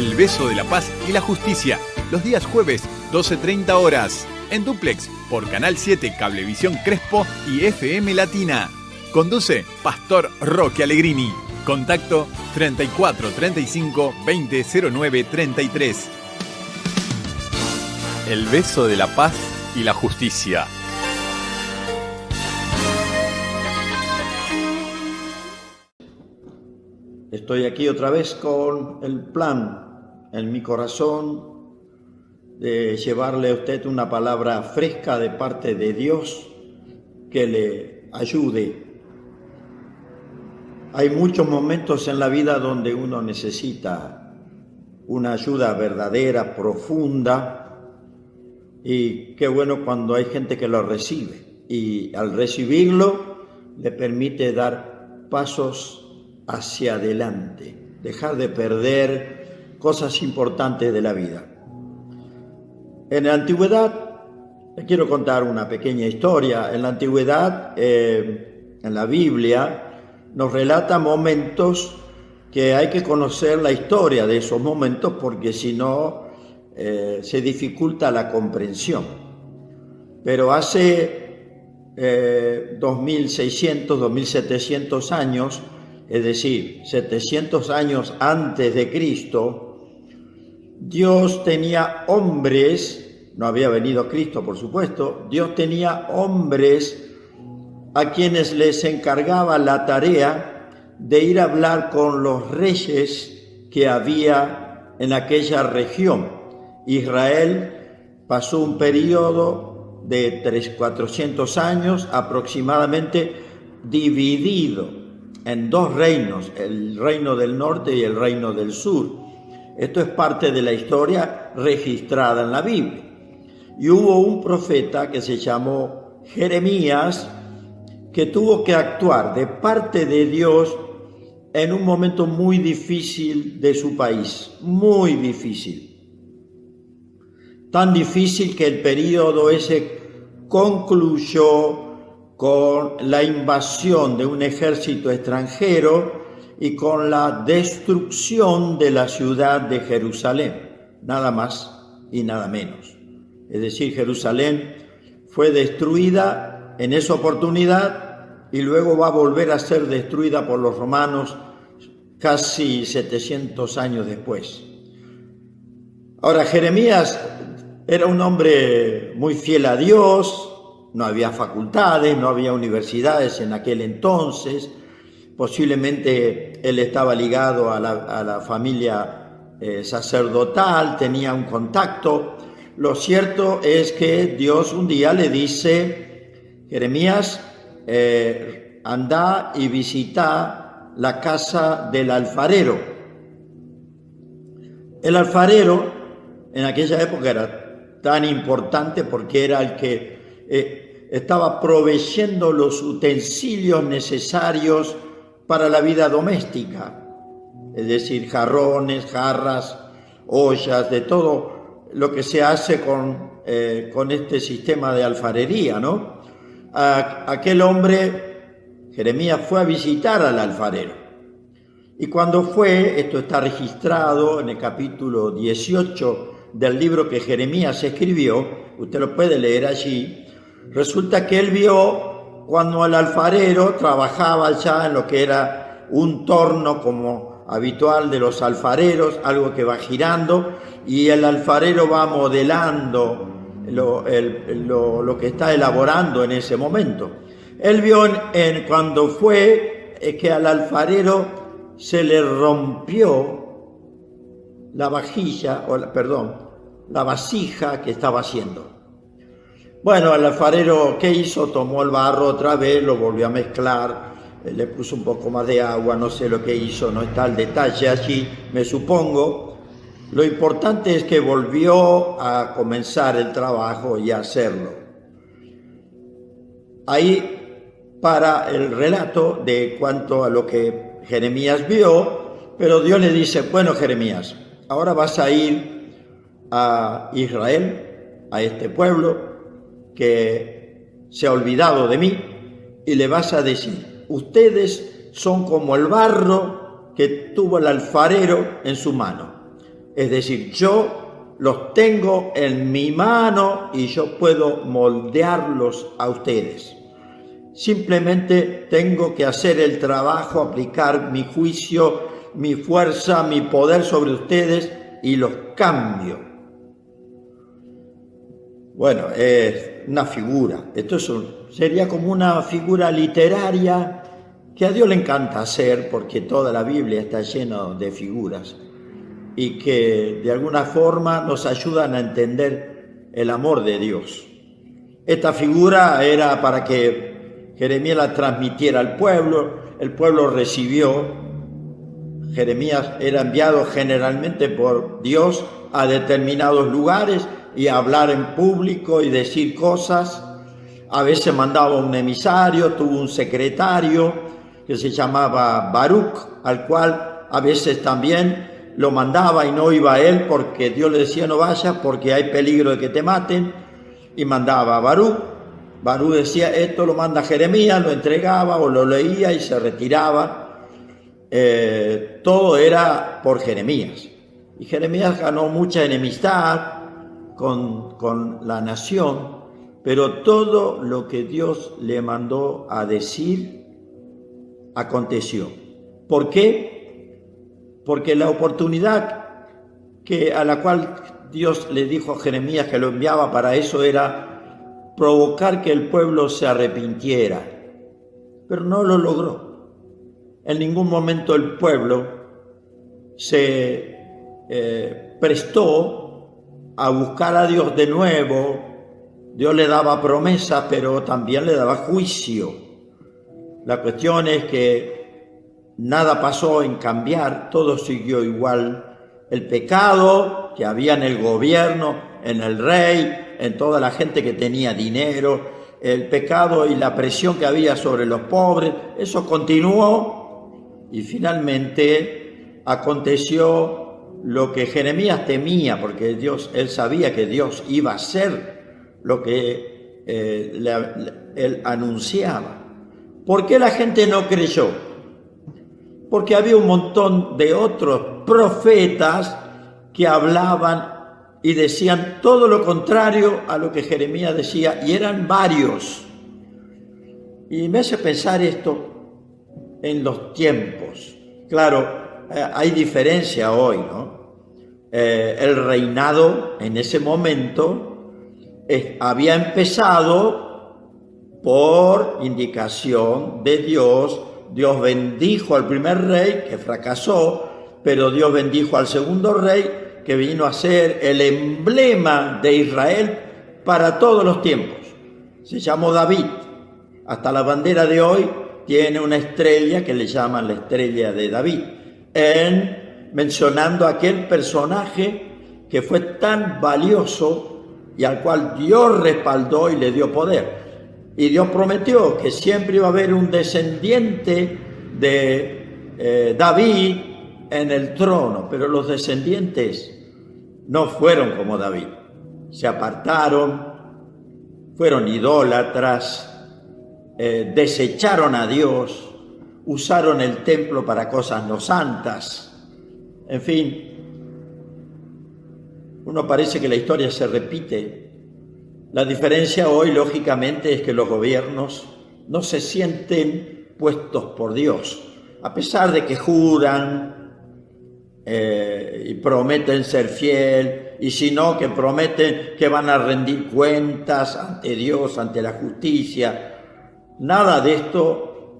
El beso de la paz y la justicia, los días jueves, 12:30 horas, en Duplex, por Canal 7, Cablevisión Crespo y FM Latina. Conduce Pastor Roque Allegrini. Contacto 34 35 20 09 33. El beso de la paz y la justicia. Estoy aquí otra vez con el plan en mi corazón de llevarle a usted una palabra fresca de parte de Dios que le ayude. Hay muchos momentos en la vida donde uno necesita una ayuda verdadera, profunda, y qué bueno cuando hay gente que lo recibe y al recibirlo le permite dar pasos hacia adelante, dejar de perder cosas importantes de la vida. En la antigüedad, le quiero contar una pequeña historia. En la antigüedad, en la Biblia, nos relata momentos que hay que conocer la historia de esos momentos porque si no se dificulta la comprensión. Pero hace 2600, 2700 años, es decir, 700 años antes de Cristo, Dios tenía hombres, no había venido Cristo por supuesto, Dios tenía hombres a quienes les encargaba la tarea de ir a hablar con los reyes que había en aquella región. Israel pasó un periodo de 400 años aproximadamente dividido en dos reinos, el reino del norte y el reino del sur. Esto es parte de la historia registrada en la Biblia. Y hubo un profeta que se llamó Jeremías que tuvo que actuar de parte de Dios en un momento muy difícil de su país, muy difícil. Tan difícil que el periodo ese concluyó con la invasión de un ejército extranjero y con la destrucción de la ciudad de Jerusalén, nada más y nada menos. Es decir, Jerusalén fue destruida en esa oportunidad y luego va a volver a ser destruida por los romanos casi 700 años después. Ahora, Jeremías era un hombre muy fiel a Dios. No había facultades, no había universidades en aquel entonces. Posiblemente él estaba ligado a la familia sacerdotal, tenía un contacto. Lo cierto es que Dios un día le dice: Jeremías, anda y visita la casa del alfarero. El alfarero en aquella época era tan importante porque era el que estaba proveyendo los utensilios necesarios para la vida doméstica, es decir, jarrones, jarras, ollas, de todo lo que se hace con este sistema de alfarería, ¿no? Aquel hombre, Jeremías, fue a visitar al alfarero. Y cuando fue, esto está registrado en el capítulo 18 del libro que Jeremías escribió, usted lo puede leer allí. Resulta que él vio cuando el alfarero trabajaba ya en lo que era un torno como habitual de los alfareros, algo que va girando, y el alfarero va modelando lo que está elaborando en ese momento. Él vio cuando fue que al alfarero se le rompió la vasija que estaba haciendo. Bueno, el alfarero, ¿qué hizo? Tomó el barro otra vez, lo volvió a mezclar, le puso un poco más de agua, no sé lo que hizo, no está el detalle allí, me supongo. Lo importante es que volvió a comenzar el trabajo y a hacerlo. Ahí para el relato de cuanto a lo que Jeremías vio, pero Dios le dice: bueno, Jeremías, ahora vas a ir a Israel, a este pueblo que se ha olvidado de mí, y le vas a decir: ustedes son como el barro que tuvo el alfarero en su mano. Es decir, yo los tengo en mi mano y yo puedo moldearlos a ustedes. Simplemente tengo que hacer el trabajo, aplicar mi juicio, mi fuerza, mi poder sobre ustedes y los cambio. Bueno, es una figura. Esto sería como una figura literaria que a Dios le encanta hacer, porque toda la Biblia está llena de figuras y que de alguna forma nos ayudan a entender el amor de Dios. Esta figura era para que Jeremías la transmitiera al pueblo, el pueblo recibió. Jeremías era enviado generalmente por Dios a determinados lugares y a hablar en público y decir cosas. A veces mandaba un emisario, tuvo un secretario que se llamaba Baruch, al cual a veces también lo mandaba y no iba a él porque Dios le decía no vayas porque hay peligro de que te maten, y mandaba a Baruch. Baruch decía esto lo manda Jeremías, lo entregaba o lo leía y se retiraba. Todo era por Jeremías. Y Jeremías ganó mucha enemistad con la nación, pero todo lo que Dios le mandó a decir aconteció. ¿Por qué? Porque la oportunidad a la cual Dios le dijo a Jeremías que lo enviaba para eso era provocar que el pueblo se arrepintiera, pero no lo logró. En ningún momento el pueblo se prestó a buscar a Dios de nuevo. Dios le daba promesas, pero también le daba juicio. La cuestión es que nada pasó en cambiar, todo siguió igual. El pecado que había en el gobierno, en el rey, en toda la gente que tenía dinero, el pecado y la presión que había sobre los pobres, eso continuó y finalmente aconteció lo que Jeremías temía, porque él sabía que Dios iba a hacer lo que él anunciaba. ¿Por qué la gente no creyó? Porque había un montón de otros profetas que hablaban y decían todo lo contrario a lo que Jeremías decía, y eran varios. Y me hace pensar esto en los tiempos. Claro, hay diferencia hoy, ¿no? El reinado en ese momento había empezado por indicación de Dios. Dios bendijo al primer rey, que fracasó, pero Dios bendijo al segundo rey, que vino a ser el emblema de Israel para todos los tiempos. Se llamó David. Hasta la bandera de hoy tiene una estrella que le llaman la estrella de David, mencionando a aquel personaje que fue tan valioso y al cual Dios respaldó y le dio poder. Y Dios prometió que siempre iba a haber un descendiente de David en el trono, pero los descendientes no fueron como David. Se apartaron, fueron idólatras, desecharon a Dios, usaron el templo para cosas no santas. En fin, uno parece que la historia se repite. La diferencia hoy, lógicamente, es que los gobiernos no se sienten puestos por Dios, a pesar de que juran y prometen ser fiel, y si no, que prometen que van a rendir cuentas ante Dios, ante la justicia. Nada de esto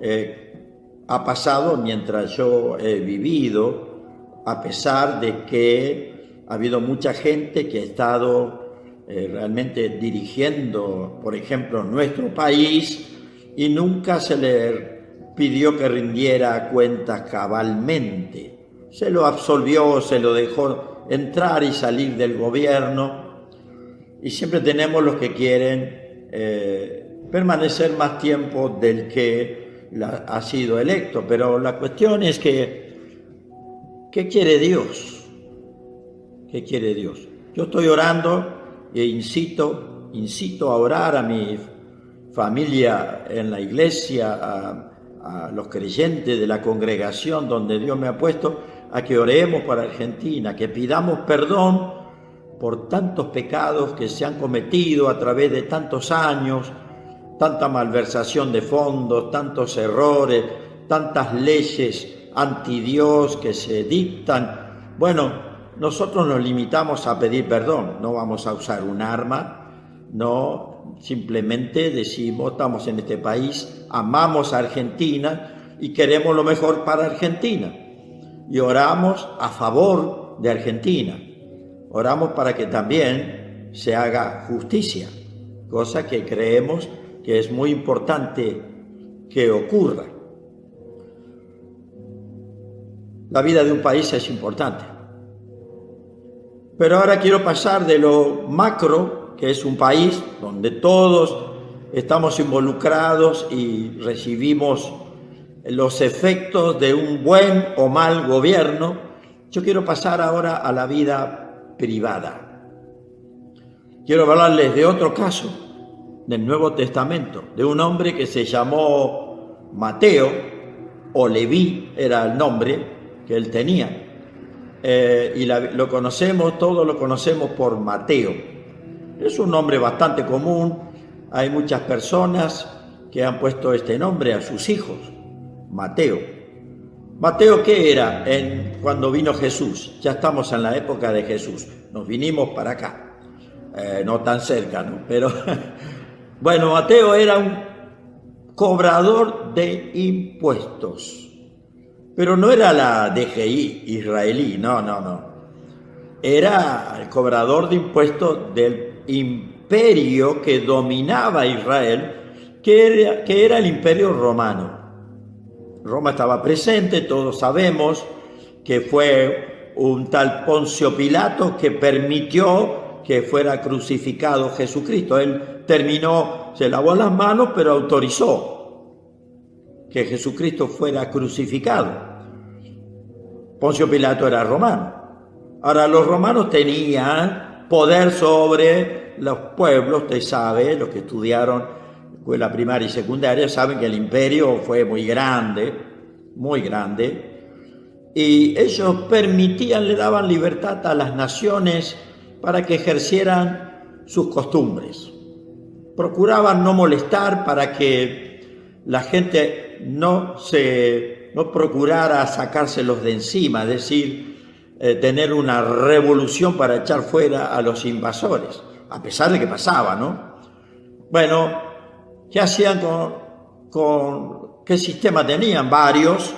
ha pasado mientras yo he vivido, a pesar de que ha habido mucha gente que ha estado realmente dirigiendo, por ejemplo, nuestro país, y nunca se le pidió que rindiera cuentas cabalmente. Se lo absolvió, se lo dejó entrar y salir del gobierno, y siempre tenemos los que quieren permanecer más tiempo del que ha sido electo. Pero la cuestión es que, ¿qué quiere Dios? ¿Qué quiere Dios? Yo estoy orando e incito a orar a mi familia en la iglesia, a los creyentes de la congregación donde Dios me ha puesto, a que oremos por Argentina, que pidamos perdón por tantos pecados que se han cometido a través de tantos años, tanta malversación de fondos, tantos errores, tantas leyes anti Dios que se dictan. Bueno, nosotros nos limitamos a pedir perdón, no vamos a usar un arma, no, simplemente decimos, estamos en este país, amamos a Argentina y queremos lo mejor para Argentina. Y oramos a favor de Argentina. Oramos para que también se haga justicia, cosa que creemos que es muy importante que ocurra. La vida de un país es importante. Pero ahora quiero pasar de lo macro, que es un país donde todos estamos involucrados y recibimos los efectos de un buen o mal gobierno. Yo quiero pasar ahora a la vida privada. Quiero hablarles de otro caso del Nuevo Testamento, de un hombre que se llamó Mateo, o Leví era el nombre que él tenía, todos lo conocemos por Mateo. Es un nombre bastante común, hay muchas personas que han puesto este nombre a sus hijos, Mateo. Mateo, ¿qué era cuando vino Jesús? Ya estamos en la época de Jesús, nos vinimos para acá, no tan cerca, ¿no? Pero bueno, Mateo era un cobrador de impuestos, pero no era la DGI israelí, no. Era el cobrador de impuestos del imperio que dominaba Israel, que era el imperio romano. Roma estaba presente, todos sabemos que fue un tal Poncio Pilato que permitió que fuera crucificado Jesucristo. Él se lavó las manos, pero autorizó que Jesucristo fuera crucificado. Poncio Pilato era romano. Ahora, los romanos tenían poder sobre los pueblos, usted sabe, los que estudiaron escuela primaria y secundaria, saben que el imperio fue muy grande, y ellos le daban libertad a las naciones para que ejercieran sus costumbres. Procuraban no molestar para que la gente no procurara sacárselos de encima, es decir, tener una revolución para echar fuera a los invasores, a pesar de que pasaba, ¿no? Bueno, ¿qué hacían qué sistema tenían? Varios,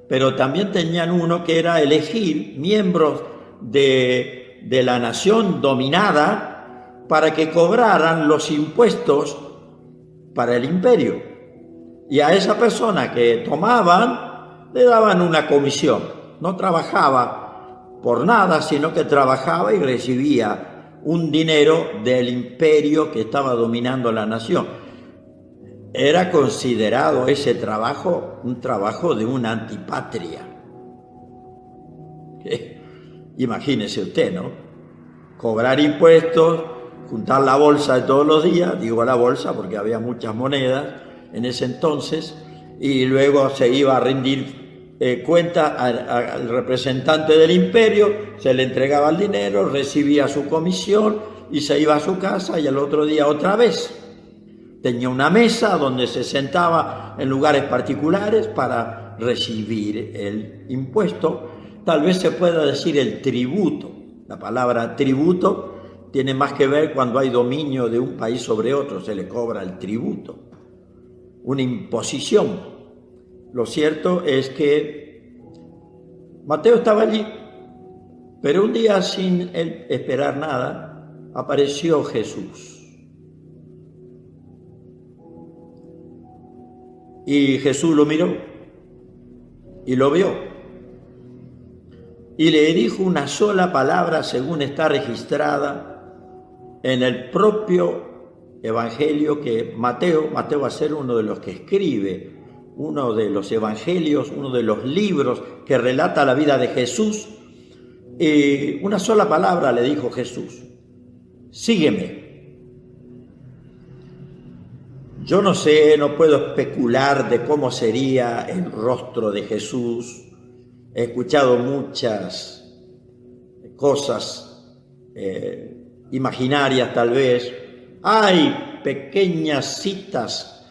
pero también tenían uno que era elegir miembros de la nación dominada para que cobraran los impuestos para el imperio. Y a esa persona que tomaban, le daban una comisión. No trabajaba por nada, sino que trabajaba y recibía un dinero del imperio que estaba dominando la nación. Era considerado ese trabajo un trabajo de una antipatria. Imagínese usted, ¿no? Cobrar impuestos, juntar la bolsa de todos los días, digo la bolsa porque había muchas monedas en ese entonces, y luego se iba a rendir cuenta al representante del imperio, se le entregaba el dinero, recibía su comisión y se iba a su casa, y al otro día otra vez. Tenía una mesa donde se sentaba en lugares particulares para recibir el impuesto. Tal vez se pueda decir el tributo. La palabra tributo tiene más que ver cuando hay dominio de un país sobre otro, se le cobra el tributo, una imposición. Lo cierto es que Mateo estaba allí, pero un día, sin él esperar nada, apareció Jesús. Y Jesús lo miró y lo vio y le dijo una sola palabra, según está registrada en el propio evangelio que Mateo va a ser uno de los que escribe uno de los evangelios, uno de los libros que relata la vida de Jesús. Y una sola palabra le dijo Jesús: sígueme. Yo no sé, no puedo especular de cómo sería el rostro de Jesús, He escuchado muchas cosas imaginarias tal vez. Hay pequeñas citas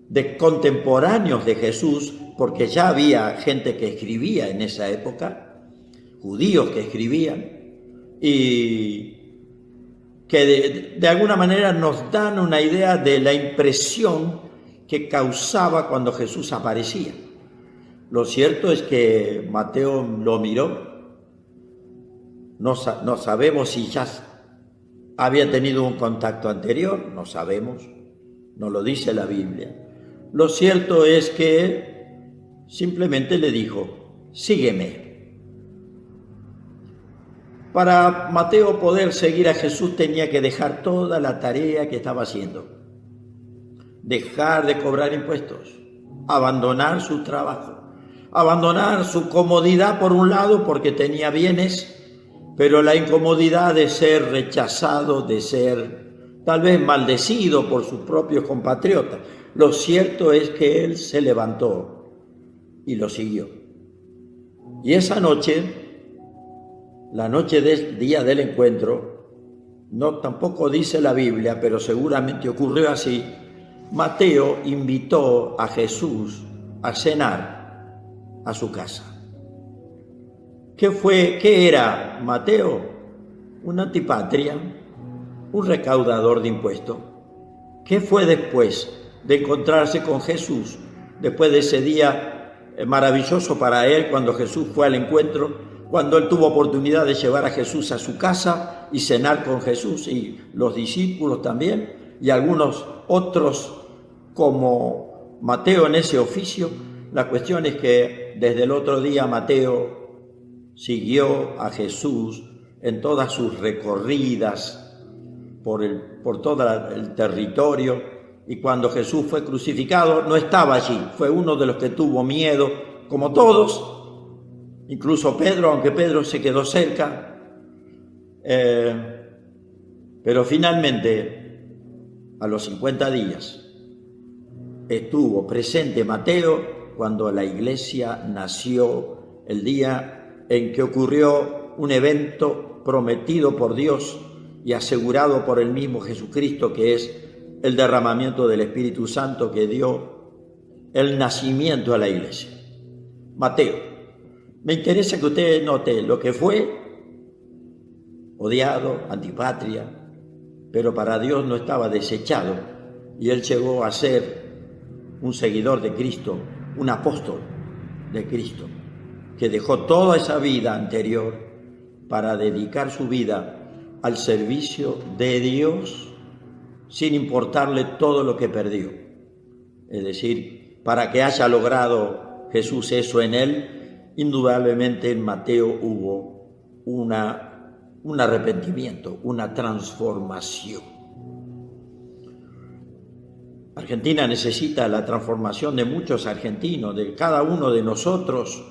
de contemporáneos de Jesús, porque ya había gente que escribía en esa época, judíos que escribían, y que de alguna manera nos dan una idea de la impresión que causaba cuando Jesús aparecía. Lo cierto es que Mateo lo miró. No sabemos si ya había tenido un contacto anterior, no sabemos, no lo dice la Biblia. Lo cierto es que simplemente le dijo, sígueme. Para Mateo poder seguir a Jesús tenía que dejar toda la tarea que estaba haciendo. Dejar de cobrar impuestos, abandonar su trabajo, abandonar su comodidad por un lado porque tenía bienes, pero la incomodidad de ser rechazado, de ser tal vez maldecido por sus propios compatriotas. Lo cierto es que él se levantó y lo siguió. Y esa noche, la noche del día del encuentro, no tampoco dice la Biblia, pero seguramente ocurrió así, Mateo invitó a Jesús a cenar a su casa. ¿Qué era Mateo? Un antipatria, un recaudador de impuestos. ¿Qué fue después de encontrarse con Jesús? Después de ese día maravilloso para él, cuando Jesús fue al encuentro, cuando él tuvo oportunidad de llevar a Jesús a su casa y cenar con Jesús y los discípulos también, y algunos otros como Mateo en ese oficio. La cuestión es que desde el otro día Mateo siguió a Jesús en todas sus recorridas por todo el territorio, y cuando Jesús fue crucificado no estaba allí, fue uno de los que tuvo miedo, como todos, incluso Pedro, aunque Pedro se quedó cerca, pero finalmente a los 50 días estuvo presente Mateo cuando la iglesia nació, el día en que ocurrió un evento prometido por Dios y asegurado por el mismo Jesucristo, que es el derramamiento del Espíritu Santo que dio el nacimiento a la iglesia. Mateo, me interesa que usted note lo que fue odiado, antipatria, pero para Dios no estaba desechado, y él llegó a ser un seguidor de Cristo, un apóstol de Cristo, que dejó toda esa vida anterior para dedicar su vida al servicio de Dios sin importarle todo lo que perdió. Es decir, para que haya logrado Jesús eso en él, indudablemente en Mateo hubo un arrepentimiento, una transformación. Argentina necesita la transformación de muchos argentinos, de cada uno de nosotros,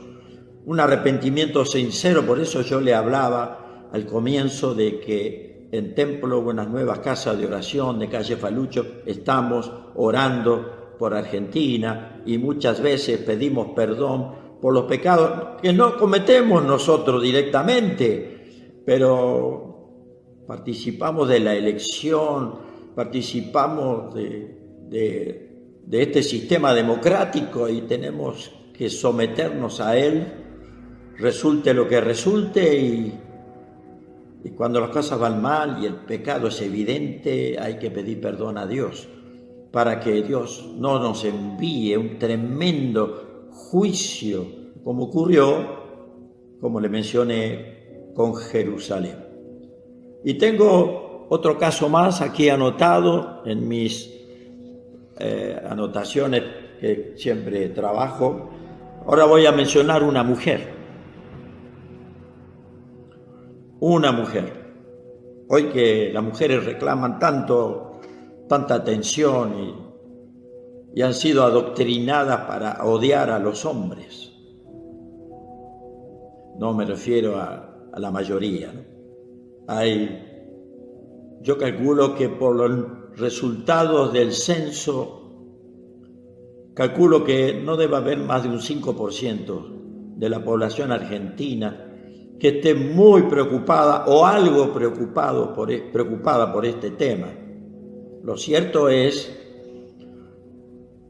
un arrepentimiento sincero. Por eso yo le hablaba al comienzo de que en Templo Buenas Nuevas, Casa de Oración de calle Falucho, estamos orando por Argentina y muchas veces pedimos perdón por los pecados que no cometemos nosotros directamente, pero participamos de la elección, participamos de este sistema democrático y tenemos que someternos a él, resulte lo que resulte, y cuando las cosas van mal y el pecado es evidente, hay que pedir perdón a Dios para que Dios no nos envíe un tremendo juicio como ocurrió, como le mencioné, con Jerusalén. Y tengo otro caso más aquí anotado en mis anotaciones que siempre trabajo. Ahora voy a mencionar una mujer. Una mujer. Hoy que las mujeres reclaman tanta atención y han sido adoctrinadas para odiar a los hombres. No me refiero a la mayoría, ¿no? Yo calculo que por los resultados del censo, calculo que no debe haber más de un 5% de la población argentina que esté muy preocupada o algo preocupada por este tema. Lo cierto es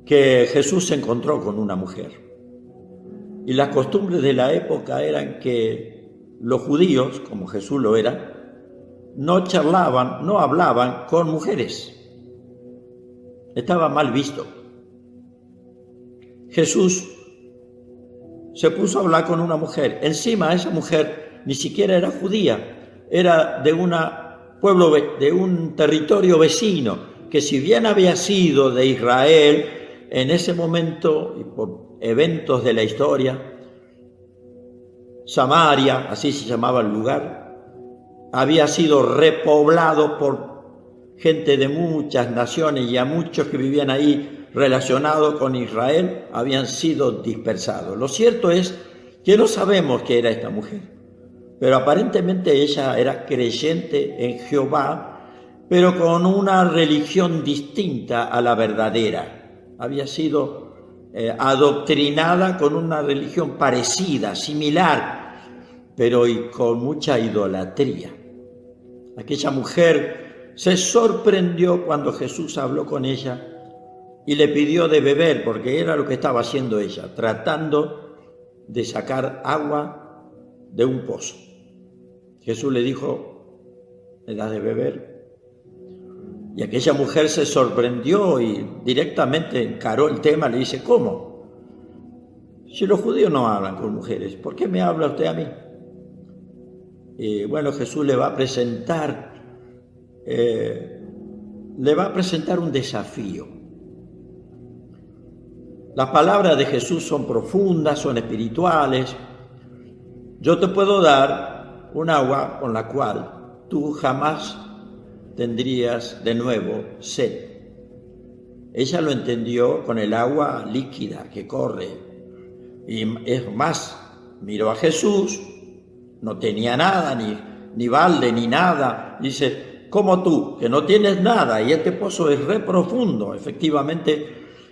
que Jesús se encontró con una mujer y las costumbres de la época eran que los judíos, como Jesús lo era, no charlaban, no hablaban con mujeres. Estaba mal visto. Jesús se puso a hablar con una mujer. Encima esa mujer ni siquiera era judía, era de un territorio vecino, que si bien había sido de Israel, en ese momento y por eventos de la historia, Samaria, así se llamaba el lugar, había sido repoblado por gente de muchas naciones y a muchos que vivían ahí relacionados con Israel habían sido dispersados. Lo cierto es que no sabemos qué era esta mujer, pero aparentemente ella era creyente en Jehová, pero con una religión distinta a la verdadera. Había sido adoctrinada con una religión parecida, similar, pero y con mucha idolatría. Aquella mujer se sorprendió cuando Jesús habló con ella y le pidió de beber, porque era lo que estaba haciendo ella, tratando de sacar agua de un pozo. Jesús le dijo, ¿me das de beber? Y aquella mujer se sorprendió y directamente encaró el tema, le dice, ¿cómo? Si los judíos no hablan con mujeres, ¿por qué me habla usted a mí? Y bueno, Jesús le va a presentar un desafío. Las palabras de Jesús son profundas, son espirituales. Yo te puedo dar un agua con la cual tú jamás tendrías de nuevo sed. Ella lo entendió con el agua líquida que corre. Y es más, miró a Jesús, no tenía nada, ni balde, ni nada. Dice, como tú, que no tienes nada, y este pozo es re profundo. Efectivamente,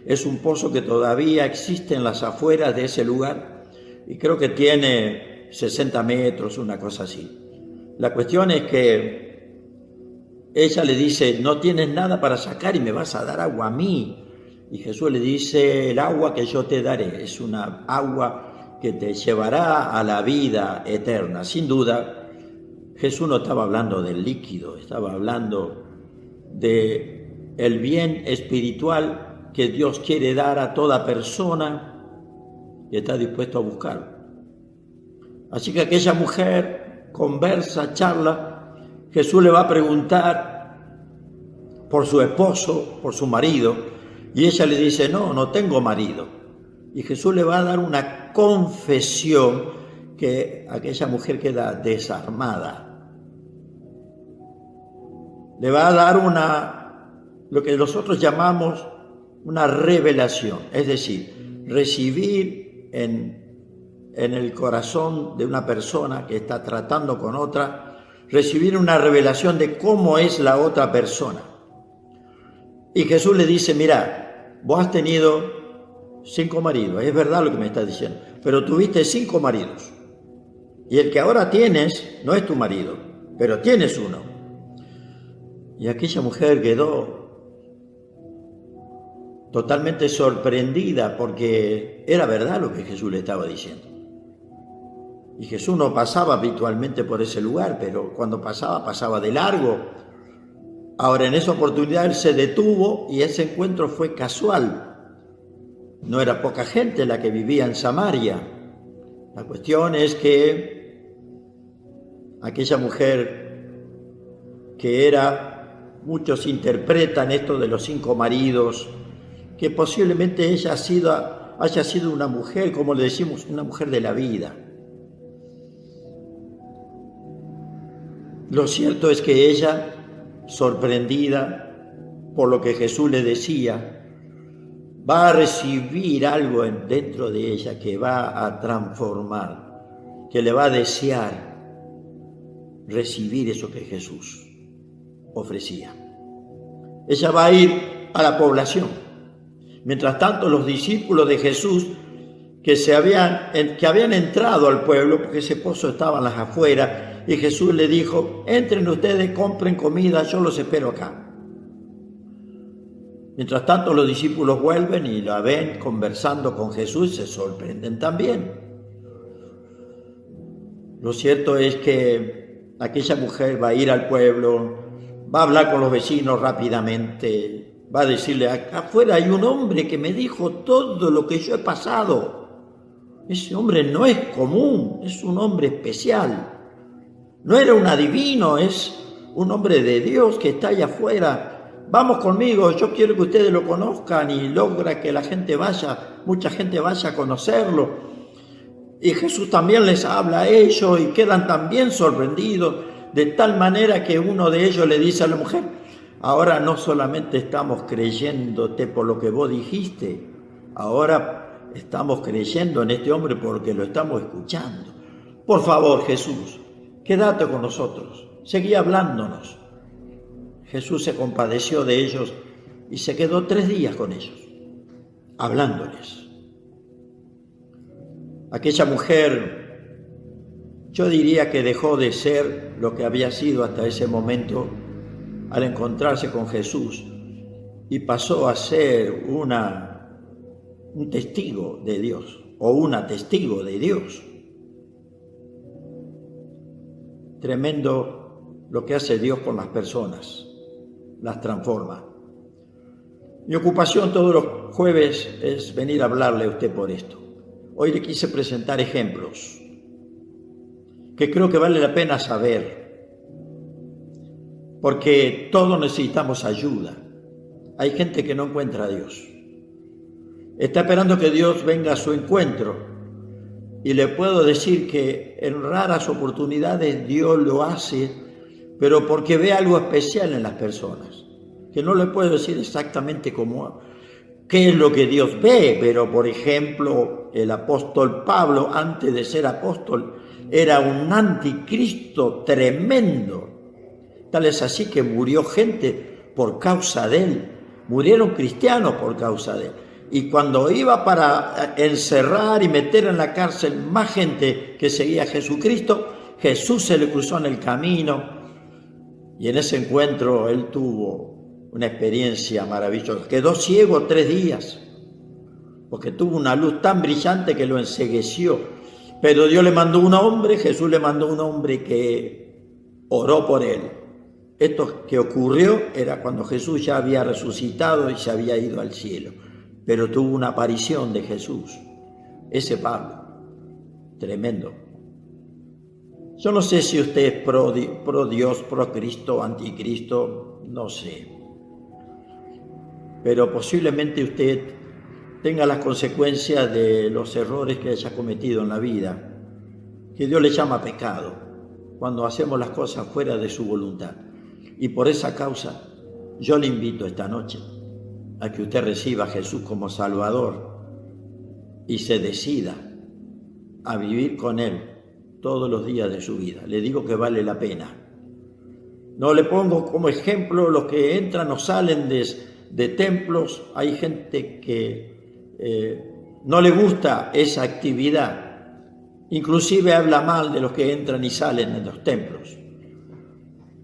es un pozo que todavía existe en las afueras de ese lugar, y creo que tiene 60 metros, una cosa así. La cuestión es que ella le dice, no tienes nada para sacar y me vas a dar agua a mí. Y Jesús le dice, el agua que yo te daré es una agua que te llevará a la vida eterna. Sin duda, Jesús no estaba hablando del líquido, estaba hablando del bien espiritual que Dios quiere dar a toda persona que está dispuesto a buscar. Así que aquella mujer conversa, charla, Jesús le va a preguntar por su esposo, por su marido, y ella le dice, no tengo marido. Y Jesús le va a dar una confesión que aquella mujer queda desarmada. Le va a dar lo que nosotros llamamos una revelación, es decir, recibir en el corazón de una persona que está tratando con otra, recibir una revelación de cómo es la otra persona. Y Jesús le dice, mira, vos has tenido 5 maridos, es verdad lo que me estás diciendo, pero tuviste 5 maridos. Y el que ahora tienes no es tu marido, pero tienes uno. Y aquella mujer quedó totalmente sorprendida porque era verdad lo que Jesús le estaba diciendo. Y Jesús no pasaba habitualmente por ese lugar, pero cuando pasaba de largo. Ahora, en esa oportunidad él se detuvo y ese encuentro fue casual. No era poca gente la que vivía en Samaria. La cuestión es que aquella mujer muchos interpretan esto de los 5 maridos, que posiblemente ella haya sido una mujer, como le decimos, una mujer de la vida. Lo cierto es que ella, sorprendida por lo que Jesús le decía, va a recibir algo dentro de ella que va a transformar, que le va a desear recibir eso que Jesús ofrecía. Ella va a ir a la población. Mientras tanto, los discípulos de Jesús, que habían entrado al pueblo, porque ese pozo estaba en las afueras, y Jesús le dijo: entren ustedes, compren comida, yo los espero acá. Mientras tanto, los discípulos vuelven y la ven conversando con Jesús y se sorprenden también. Lo cierto es que aquella mujer va a ir al pueblo, va a hablar con los vecinos rápidamente, va a decirle: acá afuera hay un hombre que me dijo todo lo que yo he pasado. Ese hombre no es común, es un hombre especial. No era un adivino, es un hombre de Dios que está allá afuera. Vamos conmigo, yo quiero que ustedes lo conozcan, y logra que la gente vaya, mucha gente vaya a conocerlo. Y Jesús también les habla a ellos y quedan también sorprendidos, de tal manera que uno de ellos le dice a la mujer: ahora no solamente estamos creyéndote por lo que vos dijiste, ahora estamos creyendo en este hombre porque lo estamos escuchando. Por favor, Jesús, quédate con nosotros, seguí hablándonos. Jesús se compadeció de ellos y se quedó 3 días con ellos, hablándoles. Aquella mujer, yo diría que dejó de ser lo que había sido hasta ese momento al encontrarse con Jesús, y pasó a ser un testigo de Dios, o una testigo de Dios. Tremendo lo que hace Dios con las personas, las transforma. Mi ocupación todos los jueves es venir a hablarle a usted por esto. Hoy le quise presentar ejemplos que creo que vale la pena saber, porque todos necesitamos ayuda. Hay gente que no encuentra a Dios, está esperando que Dios venga a su encuentro, y le puedo decir que en raras oportunidades Dios lo hace, pero porque ve algo especial en las personas, que no le puedo decir exactamente qué es lo que Dios ve, pero por ejemplo, el apóstol Pablo, antes de ser apóstol, era un anticristo tremendo. Tal es así que murió gente por causa de él, murieron cristianos por causa de él. Y cuando iba para encerrar y meter en la cárcel más gente que seguía a Jesucristo, Jesús se le cruzó en el camino, y en ese encuentro él tuvo una experiencia maravillosa. Quedó ciego 3 días, porque tuvo una luz tan brillante que lo encegueció. Pero Dios le mandó un hombre, Jesús le mandó un hombre que oró por él. Esto que ocurrió era cuando Jesús ya había resucitado y se había ido al cielo. Pero tuvo una aparición de Jesús, ese Pablo, tremendo. Yo no sé si usted es pro Dios, pro Cristo, anticristo, no sé. Pero posiblemente usted tenga las consecuencias de los errores que haya cometido en la vida, que Dios le llama pecado, cuando hacemos las cosas fuera de su voluntad. Y por esa causa, yo le invito esta noche a que usted reciba a Jesús como Salvador y se decida a vivir con Él todos los días de su vida. Le digo que vale la pena. No le pongo como ejemplo los que entran o salen de templos. Hay gente que no le gusta esa actividad. Inclusive habla mal de los que entran y salen en los templos.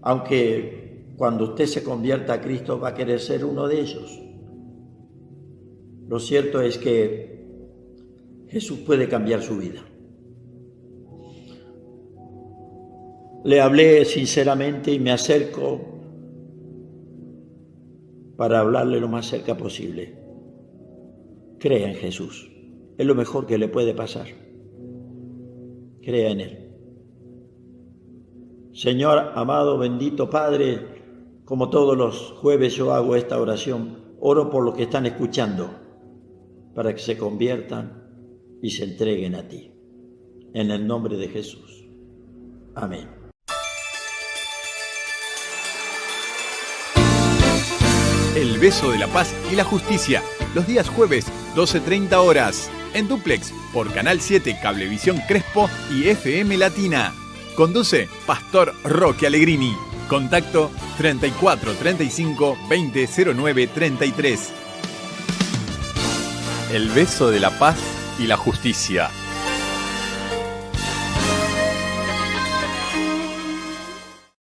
Aunque cuando usted se convierta a Cristo va a querer ser uno de ellos. Lo cierto es que Jesús puede cambiar su vida. Le hablé sinceramente y me acerco para hablarle lo más cerca posible. Crea en Jesús. Es lo mejor que le puede pasar. Crea en Él. Señor amado, bendito Padre, como todos los jueves yo hago esta oración, oro por los que están escuchando, para que se conviertan y se entreguen a ti. En el nombre de Jesús. Amén. El beso de la paz y la justicia, los días jueves, 12:30 horas, en Duplex, por Canal 7, Cablevisión Crespo y FM Latina. Conduce Pastor Roque Allegrini. Contacto 34 35 20 09 33. El beso de la paz y y la justicia.